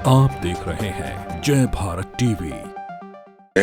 आप देख रहे हैं जय भारत टीवी।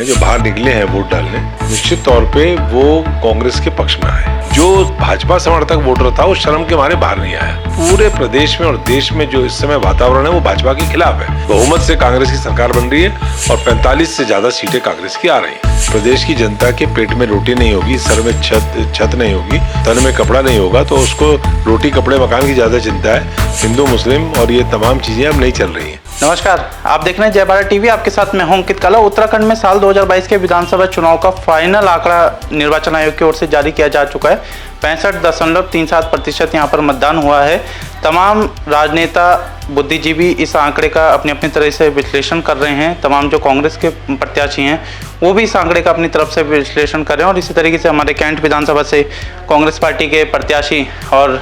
जो बाहर निकले हैं वोट डालने, निश्चित तौर पे वो कांग्रेस के पक्ष में आए। जो भाजपा समर्थक वोटर था वो शर्म के मारे बाहर नहीं आया। पूरे प्रदेश में और देश में जो इस समय वातावरण है वो भाजपा के खिलाफ है। बहुमत से कांग्रेस की सरकार बन रही है और 45 से ज्यादा सीटें कांग्रेस की आ रही हैं। प्रदेश की जनता के पेट में रोटी नहीं होगी, सर में छत नहीं होगी, तन में कपड़ा नहीं होगा, तो उसको रोटी कपड़े मकान की ज्यादा चिंता है। हिंदू मुस्लिम और ये तमाम चीजें अब नहीं चल रही है। नमस्कार, आप देख रहे हैं जय भारत टीवी। आपके साथ मैं हूं अंकित काला। उत्तराखंड में साल 2022 के विधानसभा चुनाव का फाइनल आंकड़ा निर्वाचन आयोग की ओर से जारी किया जा चुका है। 65.37% यहाँ पर मतदान हुआ है। तमाम राजनेता, बुद्धिजीवी इस आंकड़े का अपनी अपनी तरह से विश्लेषण कर रहे हैं। तमाम जो कांग्रेस के प्रत्याशी हैं वो भी इस आंकड़े का अपनी तरफ से विश्लेषण कर रहे हैं। और इसी तरीके से हमारे कैंट विधानसभा से कांग्रेस पार्टी के प्रत्याशी और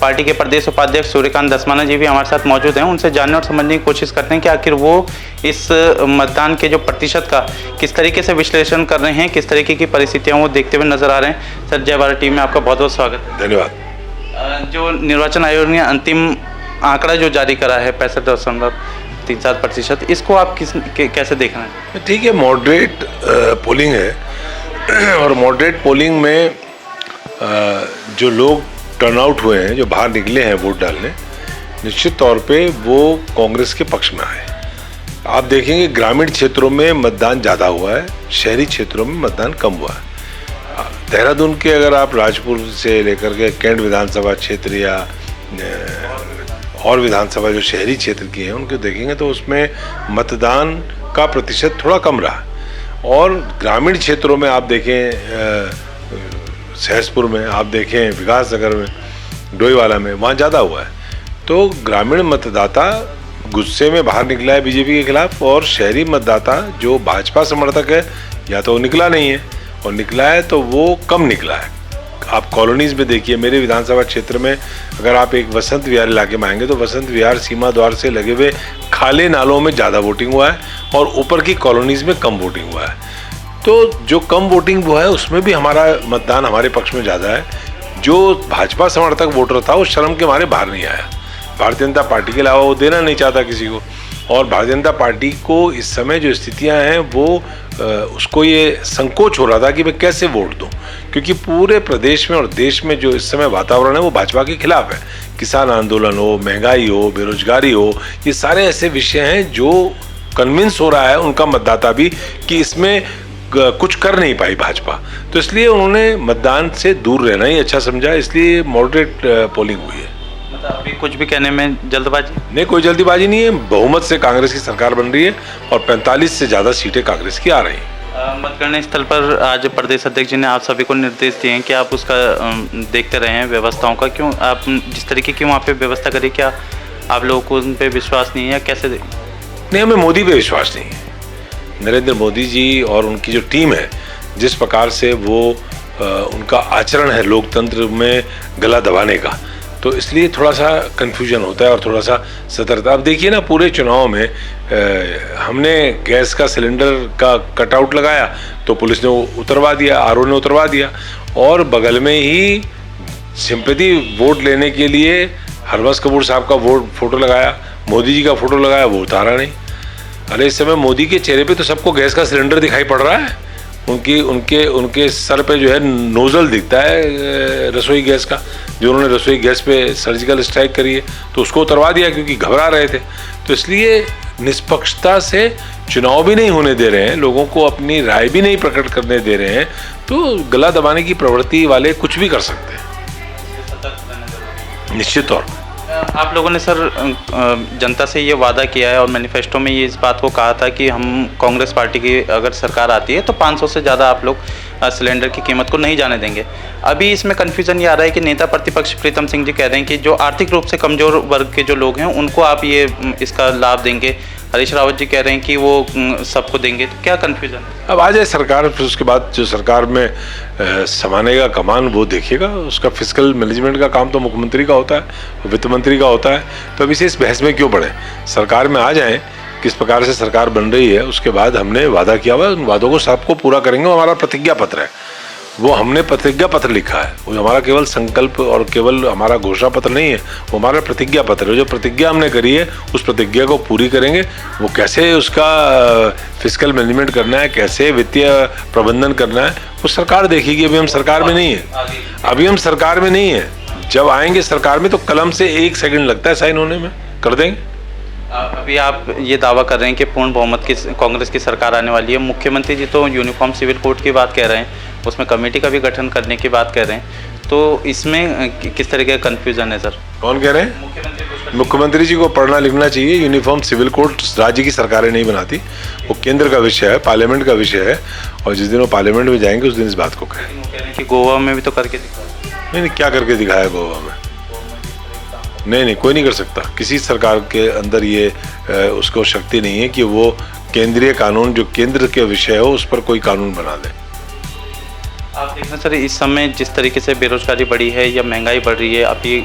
पार्टी के प्रदेश उपाध्यक्ष सूर्यकांत धस्माना जी भी हमारे साथ मौजूद हैं। उनसे जानने और समझने की कोशिश करते हैं कि आखिर वो इस मतदान के जो प्रतिशत का किस तरीके से विश्लेषण कर रहे हैं, किस तरीके की परिस्थितियां वो देखते हुए नजर आ रहे हैं। सर, जय भारत टीम में आपका बहुत बहुत स्वागत है। धन्यवाद। जो निर्वाचन आयोग ने अंतिम आंकड़ा जो जारी करा है 65.37%, इसको आप कैसे देख रहे हैं? ठीक है, मॉडरेट पोलिंग है और मॉडरेट पोलिंग में जो लोग टर्नआउट हुए हैं, जो बाहर निकले हैं वोट डालने, निश्चित तौर पे वो कांग्रेस के पक्ष में आए। आप देखेंगे ग्रामीण क्षेत्रों में मतदान ज़्यादा हुआ है, शहरी क्षेत्रों में मतदान कम हुआ है। देहरादून के अगर आप राजपुर से लेकर के कैंट विधानसभा क्षेत्र या और विधानसभा जो शहरी क्षेत्र की हैं उनको देखेंगे तो उसमें मतदान का प्रतिशत थोड़ा कम रहा। और ग्रामीण क्षेत्रों में आप देखें, सहसपुर में आप देखें, विकास नगर में, डोईवाला में, वहाँ ज़्यादा हुआ है। तो ग्रामीण मतदाता गुस्से में बाहर निकला है बीजेपी के खिलाफ, और शहरी मतदाता जो भाजपा समर्थक है या तो वो निकला नहीं है, और निकला है तो वो कम निकला है। आप कॉलोनीज में देखिए, मेरे विधानसभा क्षेत्र में अगर आप एक वसंत विहार इलाके में आएंगे तो वसंत विहार सीमा द्वार से लगे हुए खाले नालों में ज़्यादा वोटिंग हुआ है और ऊपर की कॉलोनीज में कम वोटिंग हुआ है। तो जो कम वोटिंग हुआ है उसमें भी हमारा मतदान हमारे पक्ष में ज़्यादा है। जो भाजपा समर्थक वोटर था वो शर्म के मारे बाहर नहीं आया। भारतीय जनता पार्टी के अलावा वो देना नहीं चाहता किसी को, और भारतीय जनता पार्टी को इस समय जो स्थितियां हैं वो उसको ये संकोच हो रहा था कि मैं कैसे वोट दूं, क्योंकि पूरे प्रदेश में और देश में जो इस समय वातावरण है वो भाजपा के खिलाफ है। किसान आंदोलन हो, महंगाई हो, बेरोजगारी हो, ये सारे ऐसे विषय हैं जो कन्विंस हो रहा है उनका मतदाता भी कि इसमें कुछ कर नहीं पाई भाजपा। तो इसलिए उन्होंने मतदान से दूर रहना ही अच्छा समझा, इसलिए मॉडरेट पोलिंग हुई है। मतलब अभी कुछ भी कहने में जल्दबाजी नहीं, कोई जल्दीबाजी नहीं है। बहुमत से कांग्रेस की सरकार बन रही है और 45 से ज़्यादा सीटें कांग्रेस की आ रही हैं। मतगणना स्थल पर आज प्रदेश अध्यक्ष जी ने आप सभी को निर्देश दिए हैं कि आप उसका देखते रहें व्यवस्थाओं का। क्यों आप जिस तरीके की वहाँ पे व्यवस्था करें, क्या आप लोगों को उन पर विश्वास नहीं है या कैसे? नहीं, हमें मोदी पे विश्वास नहीं है। नरेंद्र मोदी जी और उनकी जो टीम है, जिस प्रकार से वो उनका आचरण है लोकतंत्र में गला दबाने का, तो इसलिए थोड़ा सा कन्फ्यूजन होता है और थोड़ा सा सतर्कता। अब देखिए ना, पूरे चुनाव में हमने गैस का सिलेंडर का कटआउट लगाया तो पुलिस ने उतरवा दिया, आरओ ने उतरवा दिया, और बगल में ही सिंपैथी वोट लेने के लिए हरबंस कपूर साहब का फोटो लगाया, मोदी जी का फोटो लगाया, वो उतारा नहीं। अरे इस समय मोदी के चेहरे पे तो सबको गैस का सिलेंडर दिखाई पड़ रहा है। उनके सर पे जो है नोजल दिखता है रसोई गैस का, जो उन्होंने रसोई गैस पे सर्जिकल स्ट्राइक करी है, तो उसको उतरवा दिया क्योंकि घबरा रहे थे। तो इसलिए निष्पक्षता से चुनाव भी नहीं होने दे रहे हैं, लोगों को अपनी राय भी नहीं प्रकट करने दे रहे हैं, तो गला दबाने की प्रवृत्ति वाले कुछ भी कर सकते हैं। निश्चित तौर पर आप लोगों ने सर जनता से ये वादा किया है और मैनिफेस्टो में ये इस बात को कहा था कि हम कांग्रेस पार्टी की अगर सरकार आती है तो 500 से ज़्यादा आप लोग सिलेंडर की कीमत को नहीं जाने देंगे। अभी इसमें कन्फ्यूजन ये आ रहा है कि नेता प्रतिपक्ष प्रीतम सिंह जी कह रहे हैं कि जो आर्थिक रूप से कमज़ोर वर्ग के जो लोग हैं उनको आप ये इसका लाभ देंगे। हरीश रावत जी कह रहे हैं कि वो सबको देंगे। तो क्या कन्फ्यूजन है? अब आ जाए सरकार, फिर उसके बाद जो सरकार में संभालेगा कमान वो देखेगा। उसका फिस्कल मैनेजमेंट का काम तो मुख्यमंत्री का होता है, वित्त मंत्री का होता है। तो अब इसे इस बहस में क्यों पड़े, सरकार में आ जाएं, किस प्रकार से सरकार बन रही है, उसके बाद हमने वादा किया हुआ है, उन वादों को सबको पूरा करेंगे, हमारा प्रतिज्ञा पत्र है। वो हमने प्रतिज्ञा पत्र लिखा है, वो हमारा केवल संकल्प और केवल हमारा घोषणा पत्र नहीं है, वो हमारा प्रतिज्ञा पत्र है। जो प्रतिज्ञा हमने करी है उस प्रतिज्ञा को पूरी करेंगे। वो कैसे उसका फिस्कल मैनेजमेंट करना है, कैसे वित्तीय प्रबंधन करना है, वो सरकार देखेगी। अभी हम सरकार में नहीं है, जब आएंगे सरकार में तो कलम से 1 सेकंड लगता है साइन होने में, कर देंगे। अभी आप ये दावा कर रहे हैं कि पूर्ण बहुमत की कांग्रेस की सरकार आने वाली है। मुख्यमंत्री जी तो यूनिफॉर्म सिविल कोड की बात कह रहे हैं, उसमें कमेटी का भी गठन करने की बात कह रहे हैं, तो इसमें किस तरह का कंफ्यूजन है सर? कौन कह रहे हैं? मुख्यमंत्री जी को पढ़ना लिखना चाहिए। यूनिफॉर्म सिविल कोड राज्य की सरकारें नहीं बनाती, वो केंद्र का विषय है, पार्लियामेंट का विषय है, और जिस दिन वो पार्लियामेंट में जाएंगे उस दिन इस बात को कहें। कि गोवा में भी तो करके दिखाया। नहीं, क्या करके दिखाया गोवा में? नहीं, कोई नहीं कर सकता। किसी सरकार के अंदर ये उसको शक्ति नहीं है कि वो केंद्रीय कानून, जो केंद्र के विषय हो, उस पर कोई कानून बना दे। आप देखना सर, इस समय जिस तरीके से बेरोजगारी बढ़ी है या महंगाई बढ़ रही है, अभी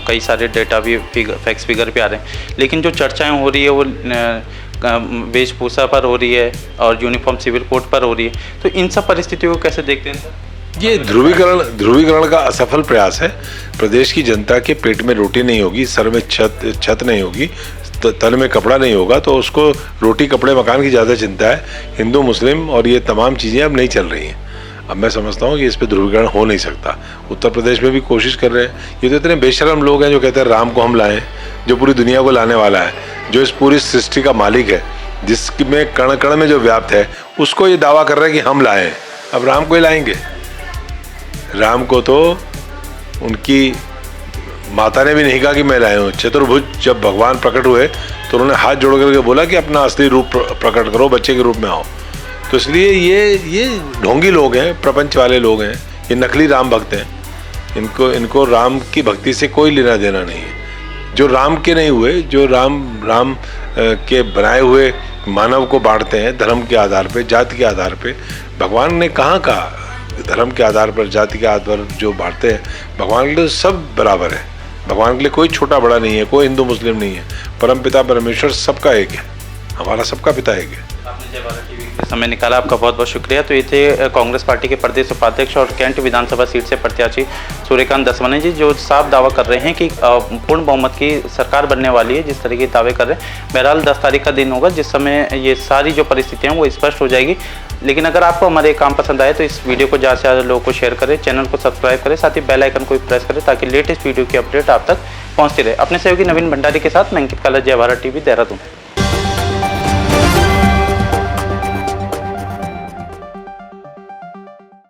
कई सारे डेटा भी फैक्स फिगर पे आ रहे हैं, लेकिन जो चर्चाएं हो रही है वो वेशभूषा पर हो रही है और यूनिफॉर्म सिविल कोड पर हो रही है। तो इन सब परिस्थितियों को कैसे देखते हैं सर? ये ध्रुवीकरण का असफल प्रयास है। प्रदेश की जनता के पेट में रोटी नहीं होगी, सर में छत नहीं होगी, तन में कपड़ा नहीं होगा, तो उसको रोटी कपड़े मकान की ज़्यादा चिंता है। हिंदू मुस्लिम और ये तमाम चीज़ें अब नहीं चल रही हैं। अब मैं समझता हूँ कि इस पर ध्रुवीकरण हो नहीं सकता। उत्तर प्रदेश में भी कोशिश कर रहे हैं। ये तो इतने बेशरम लोग हैं जो कहते हैं राम को हम लाएं, जो पूरी दुनिया को लाने वाला है, जो इस पूरी सृष्टि का मालिक है, जिसमें कण कण में जो व्याप्त है, उसको ये दावा कर रहे हैं कि हम लाएं। अब राम को ही लाएंगे? राम को तो उनकी माता ने भी नहीं कहा कि मैं लाया हूँ। चतुर्भुज जब भगवान प्रकट हुए तो उन्होंने हाथ जोड़ करके बोला कि अपना असली रूप प्रकट करो, बच्चे के रूप में आओ। तो इसलिए ये ढोंगी लोग हैं, प्रपंच वाले लोग हैं, ये नकली राम भक्त हैं। इनको राम की भक्ति से कोई लेना देना नहीं है। जो राम के नहीं हुए, जो राम के बनाए हुए मानव को बांटते हैं धर्म के आधार पे, जाति के आधार पे। भगवान ने कहाँ कहा धर्म के आधार पर, जाति के आधार पर जो बांटते हैं? भगवान के लिए सब बराबर है। भगवान के लिए कोई छोटा बड़ा नहीं है, कोई हिंदू मुस्लिम नहीं है। परम पिता परमेश्वर सबका एक है, हमारा सबका पिता एक है। आपने जय भारत टीवी के समय निकाला, आपका बहुत बहुत शुक्रिया। तो ये थे कांग्रेस पार्टी के प्रदेश उपाध्यक्ष और कैंट विधानसभा सीट से प्रत्याशी सूर्यकांत दसवानी जी, जो साफ दावा कर रहे हैं कि पूर्ण बहुमत की सरकार बनने वाली है, जिस तरीके के दावे कर रहे हैं। बहरहाल 10 तारीख का दिन होगा जिस समय ये सारी जो परिस्थितियाँ हैं वो स्पष्ट हो जाएगी। लेकिन अगर आपको हमारे काम पसंद आए तो इस वीडियो को ज़्यादा से ज़्यादा लोगों को शेयर करें, चैनल को सब्सक्राइब करें, साथ ही बेल आइकन को प्रेस करें ताकि लेटेस्ट वीडियो की अपडेट आप तक पहुँचती रहे। अपने सहयोगी नवीन भंडारी के साथ मैं अंकित काला, जय भारत टीवी, देहरादून।